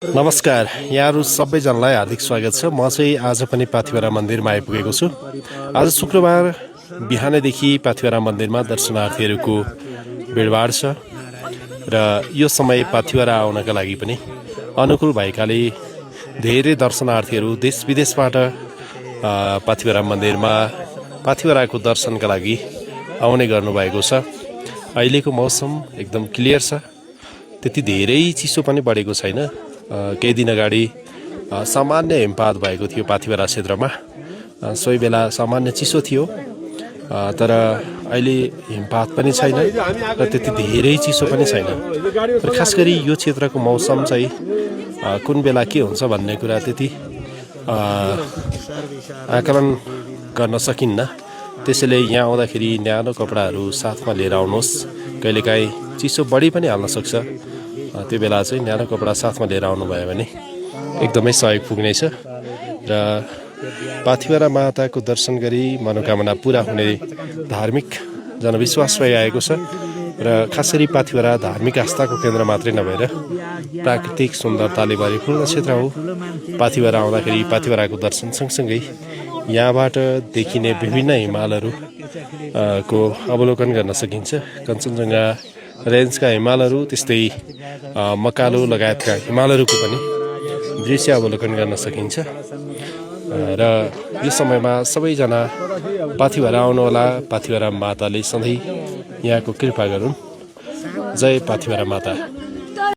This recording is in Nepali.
नमस्कार, यहाँहरू सबैजनालाई हार्दिक स्वागत छ। म चाहिँ आज पनि पाथिभरा मन्दिरमा आइपुगेको छु। आज शुक्रबार बिहानैदेखि पाथिभरा मन्दिरमा दर्शनार्थीहरूको भिडभाड छ र यो समय पाथिभरा आउनका लागि पनि अनुकूल भएकाले धेरै दर्शनार्थीहरू देश विदेशबाट पाथिभरा मन्दिरमा पाथिभराको दर्शनका लागि आउने गर्नुभएको छ। अहिलेको मौसम एकदम क्लियर छ, त्यति धेरै चिसो पनि बढेको छैन। केही दिन अगाडि सामान्य हिमपात भएको थियो पाथिभरा क्षेत्रमा, सोही बेला सामान्य चिसो थियो, तर अहिले हिमपात पनि छैन र त्यति धेरै चिसो पनि छैन। र खास गरी यो क्षेत्रको मौसम चाहिँ कुन बेला के हुन्छ भन्ने कुरा त्यति आकलन गर्न सकिन्न। त्यसैले यहाँ आउँदाखेरि न्यानो कपडाहरू साथमा लिएर आउनुहोस्। कहिलेकाहीँ चिसो बढी पनि हाल्न सक्छ, त्यो बेला चाहिँ न्यानो कपडा साथमा लिएर आउनुभयो भने एकदमै सहयोग पुग्नेछ। र पाथिभरा माताको दर्शन गरी मनोकामना पुरा हुने धार्मिक जनविश्वास रहिआएको छ। र खास गरी पाथिभरा धार्मिक आस्थाको केन्द्र मात्रै नभएर प्राकृतिक सुन्दरताले भरिपूर्ण क्षेत्र हो। पाथिभरा आउँदाखेरि पाथिभराको दर्शन सँगसँगै यहाँबाट देखिने विभिन्न हिमालहरू को अवलोकन गर्न सकिन्छ। कञ्चनजङ्घा रेन्जका हिमालहरू, त्यस्तै मकालु लगायतका हिमालहरूको पनि दृश्य अवलोकन गर्न सकिन्छ। र यो समयमा सबैजना पाथिभरा आउनुहोला। पाथिभरा माताले सधैँ यहाँको कृपा गरून्। जय पाथिभरा माता।